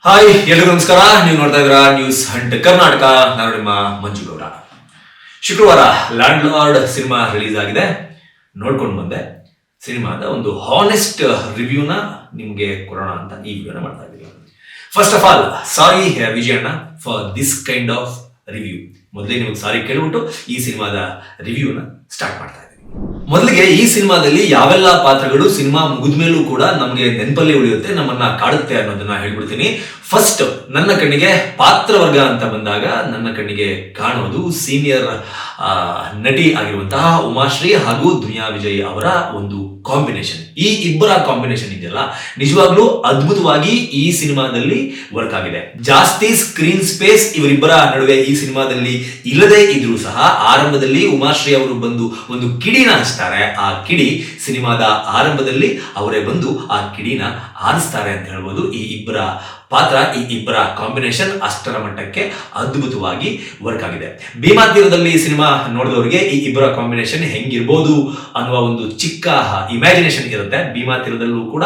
Hi ಎಲ್ಲರಿಗೂ ನಮಸ್ಕಾರ. ನೀವು ನೋಡ್ತಾ ಇದ್ದೀರಾ ನ್ಯೂಸ್ ಹಂಟ್ ಕರ್ನಾಟಕ. ನಾನು ನಿಮ್ಮ ಮಂಜುಗೌಡ. ಶುಕ್ರವಾರ ಲ್ಯಾಂಡ್ ಲಾರ್ಡ್ ಸಿನಿಮಾ ರಿಲೀಸ್ ಆಗಿದೆ, ನೋಡ್ಕೊಂಡು ಬಂದೆ. ಸಿನಿಮಾದ ಒಂದು ಹಾನೆಸ್ಟ್ ರಿವ್ಯೂನ ನಿಮಗೆ ಕೊಡೋಣ ಅಂತ ಈ ವಿಡಿಯೋನ ಮಾಡ್ತಾ ಇದ್ದೀನಿ. First of all sorry Vijayanna for this kind of review. ಮೊದಲೇ ನಿಮಗೆ ಸಾರಿ ಕೇಳ್ಬಿಟ್ಟು ಈ ಸಿನಿಮಾದ ರಿವ್ಯೂನ ಸ್ಟಾರ್ಟ್ ಮಾಡ್ತಾ ಇದ್ದೀನಿ. ಮೊದಲಿಗೆ ಈ ಸಿನಿಮಾದಲ್ಲಿ ಯಾವೆಲ್ಲ ಪಾತ್ರಗಳು ಸಿನಿಮಾ ಮುಗಿದ ಮೇಲೂ ಕೂಡ ನಮಗೆ ನೆನಪಲ್ಲಿ ಉಳಿಯುತ್ತೆ, ನಮ್ಮನ್ನ ಕಾಡುತ್ತೆ ಅನ್ನೋದನ್ನ ಹೇಳ್ಬಿಡ್ತೀನಿ. ಫಸ್ಟ್ ನನ್ನ ಕಣ್ಣಿಗೆ ಪಾತ್ರವರ್ಗ ಅಂತ ಬಂದಾಗ ನನ್ನ ಕಣ್ಣಿಗೆ ಕಾಣೋದು ಸೀನಿಯರ್ ನಟಿ ಆಗಿರುವಂತಹ ಉಮಾಶ್ರೀ ಹಾಗೂ ದುನಿಯಾ ವಿಜಯ್ ಅವರ ಒಂದು ಕಾಂಬಿನೇಷನ್. ಈ ಇಬ್ಬರ ಕಾಂಬಿನೇಷನ್ ಇದೆಯಲ್ಲ, ನಿಜವಾಗ್ಲೂ ಅದ್ಭುತವಾಗಿ ಈ ಸಿನಿಮಾದಲ್ಲಿ ವರ್ಕ್ ಆಗಿದೆ. ಜಾಸ್ತಿ ಸ್ಕ್ರೀನ್ ಸ್ಪೇಸ್ ಇವರಿಬ್ಬರ ನಡುವೆ ಈ ಸಿನಿಮಾದಲ್ಲಿ ಇಲ್ಲದೆ ಇದ್ರೂ ಸಹ ಆರಂಭದಲ್ಲಿ ಉಮಾಶ್ರೀ ಅವರು ಬಂದು ಒಂದು ಕಿಡಿನ ಹಚ್ತಾರೆ. ಆ ಕಿಡಿ ಸಿನಿಮಾದ ಆರಂಭದಲ್ಲಿ ಅವರೇ ಬಂದು ಆ ಕಿಡಿನ ಆರಿಸ್ತಾರೆ ಅಂತ ಹೇಳ್ಬೋದು. ಈ ಇಬ್ಬರ ಪಾತ್ರ, ಈ ಇಬ್ಬರ ಕಾಂಬಿನೇಷನ್ ಅಷ್ಟರ ಮಟ್ಟಕ್ಕೆ ಅದ್ಭುತವಾಗಿ ವರ್ಕ್ ಆಗಿದೆ. ಭೀಮಾ ತೀರದಲ್ಲಿ ಸಿನಿಮಾ ನೋಡಿದವರಿಗೆ ಈ ಇಬ್ಬರ ಕಾಂಬಿನೇಷನ್ ಹೆಂಗಿರ್ಬೋದು ಅನ್ನುವ ಒಂದು ಚಿಕ್ಕ ಇಮ್ಯಾಜಿನೇಷನ್ ಇರುತ್ತೆ. ಭೀಮಾ ತೀರದಲ್ಲೂ ಕೂಡ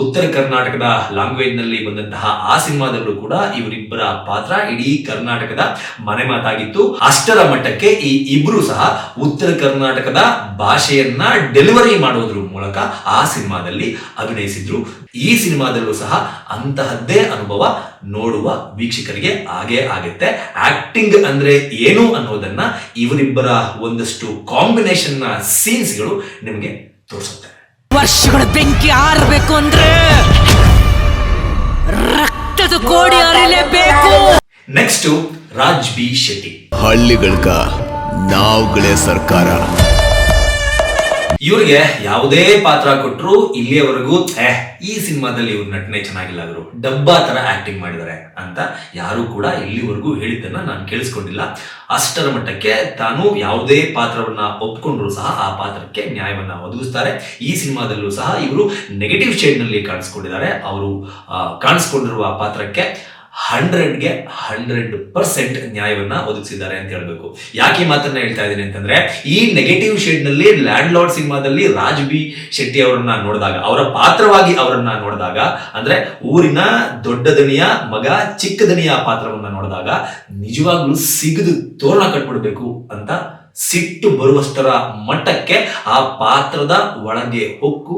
ಉತ್ತರ ಕರ್ನಾಟಕದ ಲ್ಯಾಂಗ್ವೇಜ್ ನಲ್ಲಿ ಬಂದಂತಹ ಆ ಸಿನಿಮಾದಲ್ಲೂ ಕೂಡ ಇವರಿಬ್ಬರ ಪಾತ್ರ ಇಡೀ ಕರ್ನಾಟಕದ ಮನೆ ಮಾತಾಗಿತ್ತು. ಅಷ್ಟರ ಮಟ್ಟಕ್ಕೆ ಈ ಇಬ್ರು ಸಹ ಉತ್ತರ ಕರ್ನಾಟಕದ ಭಾಷೆಯನ್ನ ಡೆಲಿವರಿ ಮಾಡೋದ್ರ ಮೂಲಕ ಆ ಸಿನಿಮಾದಲ್ಲಿ ಅಭಿನಯಿಸಿದ್ರು. ಈ ಸಿನಿಮಾದಲ್ಲೂ ಸಹ ಅಂತಹದ್ದೇ ಅನುಭವ ನೋಡುವ ವೀಕ್ಷಕರಿಗೆ ಆಗೇ ಆಗುತ್ತೆ. ಆಕ್ಟಿಂಗ್ ಅಂದ್ರೆ ಏನು ಅನ್ನೋದನ್ನ ಇವರಿಬ್ಬರ ಒಂದಷ್ಟು ಕಾಂಬಿನೇಷನ್ ನ ಸೀನ್ಸ್ಗಳು ನಿಮಗೆ ತೋರಿಸುತ್ತೆ. ವರ್ಷಗಳ ಬೆಂಕಿ ಆರಬೇಕು ಅಂದ್ರೆ ರಕ್ತದ ಕೋಡಿ ಹರಿಲೇಬೇಕು. Next Raj B Shetty. ಹಳ್ಳಿಗಳ್ಗ ನಾವುಗಳೇ ಸರ್ಕಾರ. ಇವರಿಗೆ ಯಾವುದೇ ಪಾತ್ರ ಕೊಟ್ಟರು ಇಲ್ಲಿಯವರೆಗೂ ಈ ಸಿನಿಮಾದಲ್ಲಿ ಇವ್ರ ನಟನೆ ಚೆನ್ನಾಗಿಲ್ಲ, ಅವರು ಡಬ್ಬಾ ತರ ಆಕ್ಟಿಂಗ್ ಮಾಡಿದ್ದಾರೆ ಅಂತ ಯಾರು ಕೂಡ ಇಲ್ಲಿವರೆಗೂ ಹೇಳಿದ್ದನ್ನ ನಾನು ಕೇಳಿಸ್ಕೊಂಡಿಲ್ಲ. ಅಷ್ಟರ ಮಟ್ಟಕ್ಕೆ ತಾನು ಯಾವುದೇ ಪಾತ್ರವನ್ನ ಒಪ್ಕೊಂಡ್ರು ಸಹ ಆ ಪಾತ್ರಕ್ಕೆ ನ್ಯಾಯವನ್ನ ಒದಗಿಸ್ತಾರೆ. ಈ ಸಿನಿಮಾದಲ್ಲೂ ಸಹ ಇವರು ನೆಗೆಟಿವ್ ಶೇಡ್ ನಲ್ಲಿ ಕಾಣಿಸ್ಕೊಂಡಿದ್ದಾರೆ. ಅವರು ಕಾಣಿಸ್ಕೊಂಡಿರುವ ಪಾತ್ರಕ್ಕೆ 100ಗೆ 100% ನ್ಯಾಯವನ್ನ ಒದಗಿಸಿದ್ದಾರೆ ಅಂತ ಹೇಳ್ಬೇಕು. ಯಾಕೆ ಈ ಮಾತನ್ನ ಹೇಳ್ತಾ ಇದ್ದೀನಿ ಅಂತಂದ್ರೆ, ಈ ನೆಗೆಟಿವ್ ಶೇಡ್ ನಲ್ಲಿ ಲ್ಯಾಂಡ್ ಲಾರ್ಡ್ ಸಿನಿಮಾದಲ್ಲಿ ರಾಜ್ ಬಿ ಶೆಟ್ಟಿ ಅವರನ್ನ ನೋಡಿದಾಗ, ಅವರ ಪಾತ್ರವಾಗಿ ಅವರನ್ನ ನೋಡಿದಾಗ, ಅಂದ್ರೆ ಊರಿನ ದೊಡ್ಡ ದಣಿಯ ಮಗ ಚಿಕ್ಕ ದಣಿಯ ಪಾತ್ರವನ್ನ ನೋಡಿದಾಗ ನಿಜವಾಗ್ಲೂ ಸಿಗದು ತೋರಣ ಕಟ್ಬಿಡ್ಬೇಕು ಅಂತ ಸಿಟ್ಟು ಬರುವಷ್ಟರ ಮಟ್ಟಕ್ಕೆ ಆ ಪಾತ್ರದ ಒಳಗೆ ಹೊಕ್ಕು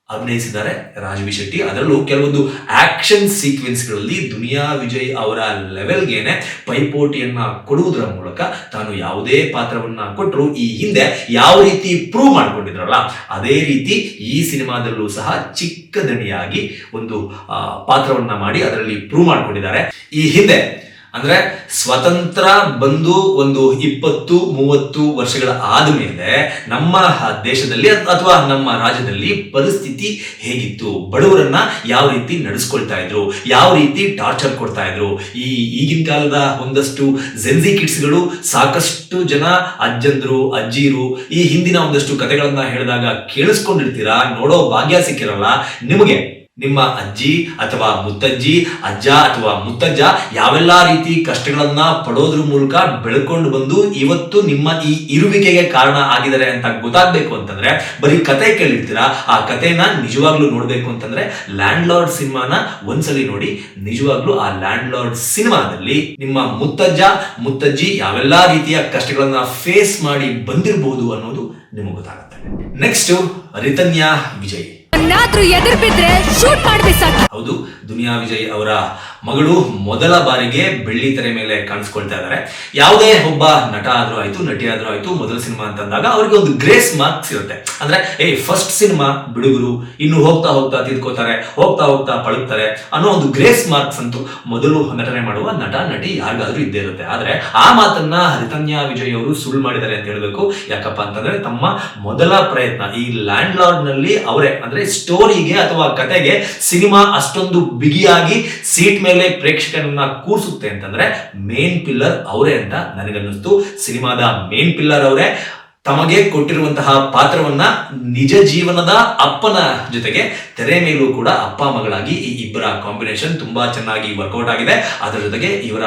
ಅಭಿನಯಿಸಿದ್ದಾರೆ ರಾಜ್ ಬಿ ಶೆಟ್ಟಿ. ಅದರಲ್ಲೂ ಕೆಲವೊಂದು ಆಕ್ಷನ್ ಸೀಕ್ವೆನ್ಸ್ಗಳಲ್ಲಿ ದುನಿಯಾ ವಿಜಯ್ ಅವರ ಲೆವೆಲ್ಗೆನೆ ಪೈಪೋಟಿಯನ್ನ ಕೊಡುವುದರ ಮೂಲಕ ತಾನು ಯಾವುದೇ ಪಾತ್ರವನ್ನ ಕೊಟ್ಟರು ಈ ಹಿಂದೆ ಯಾವ ರೀತಿ ಪ್ರೂವ್ ಮಾಡ್ಕೊಂಡಿದ್ರಲ್ಲ, ಅದೇ ರೀತಿ ಈ ಸಿನಿಮಾದಲ್ಲೂ ಸಹ ಚಿಕ್ಕ ದಣಿಯಾಗಿ ಒಂದು ಪಾತ್ರವನ್ನ ಮಾಡಿ ಅದರಲ್ಲಿ ಪ್ರೂವ್ ಮಾಡ್ಕೊಂಡಿದ್ದಾರೆ. ಈ ಹಿಂದೆ ಅಂದ್ರೆ ಸ್ವತಂತ್ರ ಬಂದು ಒಂದು 20-30 ವರ್ಷಗಳ ಆದ್ಮೇಲೆ ನಮ್ಮ ದೇಶದಲ್ಲಿ ಅಥವಾ ನಮ್ಮ ರಾಜ್ಯದಲ್ಲಿ ಪರಿಸ್ಥಿತಿ ಹೇಗಿತ್ತು, ಬಡವರನ್ನ ಯಾವ ರೀತಿ ನಡೆಸ್ಕೊಳ್ತಾ ಇದ್ರು, ಯಾವ ರೀತಿ ಟಾರ್ಚರ್ ಕೊಡ್ತಾ ಇದ್ರು. ಈಗಿನ ಕಾಲದ ಒಂದಷ್ಟು ಜೆನ್ಸಿ ಕಿಡ್ಸ್ಗಳು ಸಾಕಷ್ಟು ಜನ ಅಜ್ಜಂದ್ರು ಅಜ್ಜಿರು ಈ ಹಿಂದಿನ ಒಂದಷ್ಟು ಕಥೆಗಳನ್ನ ಹೇಳಿದಾಗ ಕೇಳಿಸ್ಕೊಂಡಿರ್ತೀರಾ, ನೋಡೋ ಭಾಗ್ಯ ಸಿಕ್ಕಿರಲ್ಲ ನಿಮಗೆ. ನಿಮ್ಮ ಅಜ್ಜಿ ಅಥವಾ ಮುತ್ತಜ್ಜಿ, ಅಜ್ಜ ಅಥವಾ ಮುತ್ತಜ್ಜ ಯಾವೆಲ್ಲ ರೀತಿ ಕಷ್ಟಗಳನ್ನ ಪಡೋದ್ರ ಮೂಲಕ ಬೆಳ್ಕೊಂಡು ಬಂದು ಇವತ್ತು ನಿಮ್ಮ ಈ ಇರುವಿಕೆಗೆ ಕಾರಣ ಆಗಿದ್ದಾರೆ ಅಂತ ಗೊತ್ತಾಗ್ಬೇಕು ಅಂತಂದ್ರೆ ಬರೀ ಕತೆ ಕೇಳಿರ್ತೀರಾ. ಆ ಕಥೆನ ನಿಜವಾಗ್ಲೂ ನೋಡ್ಬೇಕು ಅಂತಂದ್ರೆ ಲ್ಯಾಂಡ್ ಲಾರ್ಡ್ ಸಿನಿಮಾನ ಒಂದ್ಸಲಿ ನೋಡಿ. ನಿಜವಾಗ್ಲೂ ಆ ಲ್ಯಾಂಡ್ ಲಾರ್ಡ್ ಸಿನಿಮಾದಲ್ಲಿ ನಿಮ್ಮ ಮುತ್ತಜ್ಜ ಮುತ್ತಜ್ಜಿ ಯಾವೆಲ್ಲ ರೀತಿಯ ಕಷ್ಟಗಳನ್ನ ಫೇಸ್ ಮಾಡಿ ಬಂದಿರಬಹುದು ಅನ್ನೋದು ನಿಮಗೆ ಗೊತ್ತಾಗುತ್ತೆ. ನೆಕ್ಸ್ಟ್ ರಿತನ್ಯಾ ವಿಜಯ್. ಎದುರು ಬಿದ್ರೆ ಶೂಟ್ ಮಾಡ್ಬೇಕು. ಹೌದು, ದುನಿಯಾ ವಿಜಯ್ ಅವರ ಮಗಳು ಮೊದಲ ಬಾರಿಗೆ ಬೆಳ್ಳಿ ತೆರೆ ಮೇಲೆ ಕಾಣಿಸ್ಕೊಳ್ತಾ ಇದ್ದಾರೆ. ಯಾವುದೇ ಒಬ್ಬ ನಟ ಆದ್ರೂ ಆಯ್ತು, ನಟಿ ಆದ್ರೂ ಆಯ್ತು, ಮೊದಲ ಸಿನಿಮಾ ಅಂತಂದಾಗ ಅವ್ರಿಗೆ ಒಂದು ಗ್ರೇಸ್ ಮಾರ್ಕ್ಸ್ ಇರುತ್ತೆ. ಅಂದ್ರೆ ಫಸ್ಟ್ ಸಿನಿಮಾ ಬಿಡುಗರು, ಇನ್ನು ಹೋಗ್ತಾ ಹೋಗ್ತಾ ತಿದ್ಕೋತಾರೆ, ಹೋಗ್ತಾ ಹೋಗ್ತಾ ಪಳಗ್ತಾರೆ ಅನ್ನೋ ಒಂದು ಗ್ರೇಸ್ ಮಾರ್ಕ್ಸ್ ಅಂತೂ ಮೊದಲು ನಟನೆ ಮಾಡುವ ನಟ ನಟಿ ಯಾರಿಗಾದ್ರೂ ಇದ್ದೇ ಇರುತ್ತೆ. ಆದ್ರೆ ಆ ಮಾತನ್ನ ರಿತನ್ಯಾ ವಿಜಯ್ ಅವರು ಸುಳ್ಳು ಮಾಡಿದ್ದಾರೆ ಅಂತ ಹೇಳ್ಬೇಕು. ಯಾಕಪ್ಪ ಅಂತಂದ್ರೆ ತಮ್ಮ ಮೊದಲ ಪ್ರಯತ್ನ ಈ ಲ್ಯಾಂಡ್ ಲಾರ್ಡ್ ನಲ್ಲಿ ಅವರೇ, ಅಂದ್ರೆ ಸ್ಟೋರಿಗೆ ಅಥವಾ ಕತೆಗೆ ಸಿನಿಮಾ ಅಷ್ಟೊಂದು ಬಿಗಿಯಾಗಿ ಸೀಟ್ ಮೇಲೆ ಪ್ರೇಕ್ಷಕರನ್ನ ಕೂರಿಸುತ್ತೆ ಅಂತಂದ್ರೆ ಮೇನ್ ಪಿಲ್ಲರ್ ಅವರೇ ಅಂತ ನನಗನ್ನಿಸ್ತು. ಸಿನಿಮಾದ ಮೇನ್ ಪಿಲ್ಲರ್ ಅವರೇ. ತಮಗೆ ಕೊಟ್ಟಿರುವಂತಹ ಪಾತ್ರವನ್ನ ನಿಜ ಜೀವನದ ಅಪ್ಪನ ಜೊತೆಗೆ ತೆರೆ ಮೇಲೂ ಕೂಡ ಅಪ್ಪ ಮಗಳಾಗಿ ಈ ಇಬ್ಬರ ಕಾಂಬಿನೇಷನ್ ತುಂಬಾ ಚೆನ್ನಾಗಿ ವರ್ಕೌಟ್ ಆಗಿದೆ. ಅದರ ಜೊತೆಗೆ ಇವರ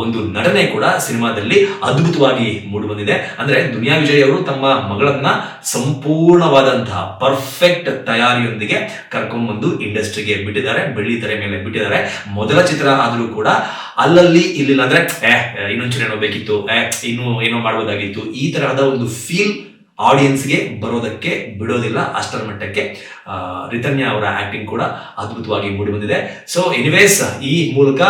ಒಂದು ನಟನೆ ಕೂಡ ಸಿನಿಮಾದಲ್ಲಿ ಅದ್ಭುತವಾಗಿ ಮೂಡಿಬಂದಿದೆ. ಅಂದ್ರೆ ದುನಿಯಾ ವಿಜಯ್ ಅವರು ತಮ್ಮ ಮಗಳನ್ನ ಸಂಪೂರ್ಣವಾದಂತಹ ಪರ್ಫೆಕ್ಟ್ ತಯಾರಿಯೊಂದಿಗೆ ಕರ್ಕೊಂಡ್ಬಂದು ಇಂಡಸ್ಟ್ರಿಗೆ ಬಿಟ್ಟಿದ್ದಾರೆ, ಬೆಳ್ಳಿ ತೆರೆ ಮೇಲೆ ಬಿಟ್ಟಿದ್ದಾರೆ. ಮೊದಲ ಚಿತ್ರ ಆದ್ರೂ ಕೂಡ ಅಲ್ಲಲ್ಲಿ ಇಲ್ಲಿಲ್ಲ ಅಂದ್ರೆ ಇನ್ನೊಂಚೂರು ಏನೋ ಬೇಕಿತ್ತು, ಇನ್ನು ಏನೋ ಮಾಡಬಹುದಾಗಿತ್ತು, ಈ ತರಹದ ಒಂದು ಫೀಲ್ ಆಡಿಯನ್ಸ್ಗೆ ಬರೋದಕ್ಕೆ ಬಿಡೋದಿಲ್ಲ. ಅಷ್ಟರ ಮಟ್ಟಕ್ಕೆ ರಿತನ್ಯಾ ಅವರ ಆಕ್ಟಿಂಗ್ ಕೂಡ ಅದ್ಭುತವಾಗಿ ಮೂಡಿ ಬಂದಿದೆ. ಸೊ ಎನಿವೇಸ್, ಈ ಮೂಲಕ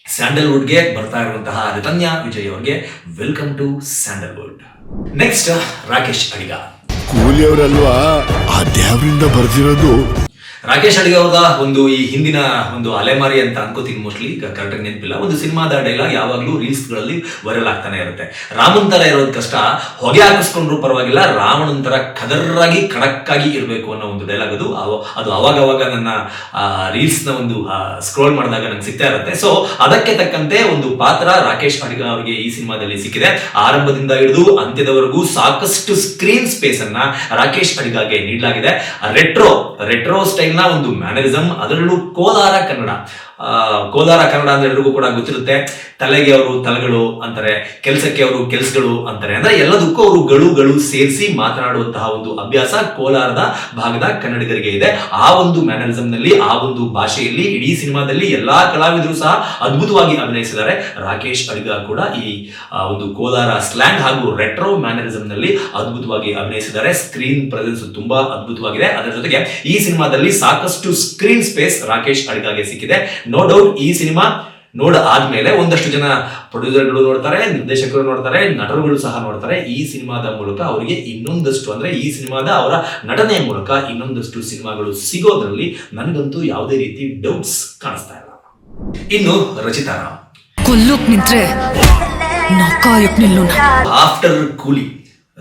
ಸ್ಯಾಂಡಲ್ವುಡ್ಗೆ ಬರ್ತಾ ಇರುವಂತಹ ರಿತನ್ಯಾ ವಿಜಯ್ ಅವರಿಗೆ welcome to Sandalwood. Next, Rakesh Adiga. ಕೂಲಿಯವರಲ್ವಾ ಆ ದೇವರಿಂದ ಬರ್ದಿರೋದು. ರಾಕೇಶ್ ಅಡಿಗ ಅವರ ಒಂದು ಈ ಹಿಂದಿನ ಒಂದು ಅಲೆಮಾರಿ ಅಂತ ಅನ್ಕೋತೀನಿ, ಮೋಸ್ಟ್ಲಿ ಕರೆಕ್ಟ್ ನೆನಪಿಲ್ಲ, ಒಂದು ಸಿನಿಮಾದ ಡೈಲಾಗ್ ಯಾವಾಗಲೂ ರೀಲ್ಸ್ ಗಳಲ್ಲಿ ವೈರಲ್ ಆಗ್ತಾನೆ ಇರುತ್ತೆ. ರಾಮನ್ ತರ ಇರೋದ್ ಕಷ್ಟ, ಹೊಗೆ ಹಾಕಿಸ್ಕೊಂಡ್ರು ಪರವಾಗಿಲ್ಲ, ರಾವಣನ್ ತರ ಖದರ್ರಾಗಿ ಖಡಕ್ ಆಗಿ ಇರಬೇಕು ಅನ್ನೋ ಒಂದು ಡೈಲಾಗ್ ಅದು ಅವಾಗ ನನ್ನ ರೀಲ್ಸ್ ನ ಒಂದು ಸ್ಕ್ರೋಲ್ ಮಾಡಿದಾಗ ನಂಗೆ ಸಿಗ್ತಾ ಇರುತ್ತೆ. ಸೊ ಅದಕ್ಕೆ ತಕ್ಕಂತೆ ಒಂದು ಪಾತ್ರ ರಾಕೇಶ್ ಅಡಿಗ ಅವರಿಗೆ ಈ ಸಿನಿಮಾದಲ್ಲಿ ಸಿಕ್ಕಿದೆ. ಆರಂಭದಿಂದ ಹಿಡಿದು ಅಂತ್ಯದವರೆಗೂ ಸಾಕಷ್ಟು ಸ್ಕ್ರೀನ್ ಸ್ಪೇಸ್ ಅನ್ನ ರಾಕೇಶ್ ಅಡಿಗಾಗೆ ನೀಡಲಾಗಿದೆ. ರೆಟ್ರೋ ಸ್ಟೈಲ್ ನ ಒಂದು ಮ್ಯಾನರಿಸಮ್, ಅದರಲ್ಲೂ ಕೋಲಾರ ಕನ್ನಡ ಅಂದ್ರೆ ಎಲ್ರಿಗೂ ಕೂಡ ಗೊತ್ತಿರುತ್ತೆ. ತಲೆಗೆ ಅವರು ತಲೆಗಳು ಅಂತಾರೆ, ಕೆಲಸಕ್ಕೆ ಅವರು ಕೆಲಸಗಳು ಅಂತಾರೆ. ಅಂದ್ರೆ ಎಲ್ಲದಕ್ಕೂ ಅವರು ಗಳು ಸೇರಿಸಿ ಮಾತನಾಡುವಂತಹ ಒಂದು ಅಭ್ಯಾಸ ಕೋಲಾರದ ಭಾಗದ ಕನ್ನಡಿಗರಿಗೆ ಇದೆ. ಆ ಒಂದು ಮ್ಯಾನರಿಸಮ್ ನಲ್ಲಿ, ಆ ಒಂದು ಭಾಷೆಯಲ್ಲಿ ಇಡೀ ಸಿನಿಮಾದಲ್ಲಿ ಎಲ್ಲಾ ಕಲಾವಿದರು ಸಹ ಅದ್ಭುತವಾಗಿ ಅಭಿನಯಿಸಿದ್ದಾರೆ. ರಾಕೇಶ್ ಅಡಿಗ ಕೂಡ ಈ ಒಂದು ಕೋಲಾರ ಸ್ಲ್ಯಾಂಗ್ ಹಾಗೂ ರೆಟ್ರೋ ಮ್ಯಾನರಿಸಮ್ ನಲ್ಲಿ ಅದ್ಭುತವಾಗಿ ಅಭಿನಯಿಸಿದ್ದಾರೆ. ಸ್ಕ್ರೀನ್ ಪ್ರೆಸೆನ್ಸ್ ತುಂಬಾ ಅದ್ಭುತವಾಗಿದೆ. ಅದರ ಜೊತೆಗೆ ಈ ಸಿನಿಮಾದಲ್ಲಿ ಸಾಕಷ್ಟು ಸ್ಕ್ರೀನ್ ಸ್ಪೇಸ್ ರಾಕೇಶ್ ಅಡಿಗಾಗೆ ಸಿಕ್ಕಿದೆ. ನೋ ಡೌಟ್, ಈ ಸಿನಿಮಾ ಆದ್ಮೇಲೆ ಒಂದಷ್ಟು ಜನ ಪ್ರೊಡ್ಯೂಸರ್ಗಳು ನೋಡ್ತಾರೆ, ನಿರ್ದೇಶಕರು ನೋಡ್ತಾರೆ, ನಟರುಗಳು ಸಹ ನೋಡ್ತಾರೆ. ಈ ಸಿನಿಮಾದ ಮೂಲಕ ಅವರಿಗೆ ಇನ್ನೊಂದಷ್ಟು, ಅಂದ್ರೆ ಈ ಸಿನಿಮಾದ ಅವರ ನಟನೆಯ ಮೂಲಕ ಇನ್ನೊಂದಷ್ಟು ಸಿನಿಮಾಗಳು ಸಿಗೋದ್ರಲ್ಲಿ ನನಗಂತೂ ಯಾವುದೇ ರೀತಿ ಡೌಟ್ಸ್ ಕಾಣಿಸ್ತಾ ಇಲ್ಲ. ಇನ್ನು ರಚಿತಾ ರಾಮ್. ಕೊಲ್ಲೋಕ್ ನಿಂತ್ರೆ ಕಾಯಕ್ ನಿಲ್ಲೋಣ. ಆಫ್ಟರ್ ಕೂಲಿ,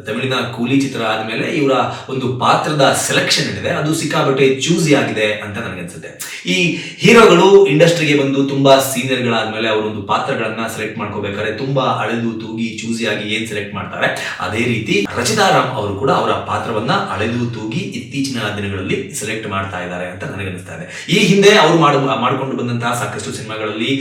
ತಮಿಳಿನ ಕೂಲಿ ಚಿತ್ರ ಆದ್ಮೇಲೆ ಇವರ ಒಂದು ಪಾತ್ರದ ಸೆಲೆಕ್ಷನ್ ಏನಿದೆ ಅದು ಸಿಕ್ಕಾಬಟ್ಟೆ ಚೂಸಿ ಆಗಿದೆ ಅಂತ ನನಗನ್ಸುತ್ತೆ. ಈ ಹೀರೋಗಳು ಇಂಡಸ್ಟ್ರಿಗೆ ಬಂದು ತುಂಬಾ ಸೀನಿಯರ್ಗಳಾದ್ಮೇಲೆ ಅವರೊಂದು ಪಾತ್ರಗಳನ್ನ ಸೆಲೆಕ್ಟ್ ಮಾಡ್ಕೋಬೇಕಾದ್ರೆ ತುಂಬಾ ಅಳೆದು ತೂಗಿ ಚೂಸಿಯಾಗಿ ಏನ್ ಸೆಲೆಕ್ಟ್ ಮಾಡ್ತಾರೆ, ಅದೇ ರೀತಿ ರಚಿತಾ ರಾಮ್ ಅವರು ಕೂಡ ಅವರ ಪಾತ್ರವನ್ನ ಅಳೆದು ತೂಗಿ ಇತ್ತೀಚಿನ ದಿನಗಳಲ್ಲಿ ಸೆಲೆಕ್ಟ್ ಮಾಡ್ತಾ ಇದ್ದಾರೆ ಅಂತ ನನಗನ್ನಿಸ್ತಾ ಇದೆ. ಈ ಹಿಂದೆ ಅವರು ಮಾಡಿಕೊಂಡು ಬಂದಂತಹ ಸಾಕಷ್ಟು ಸಿನಿಮಾಗಳಲ್ಲಿ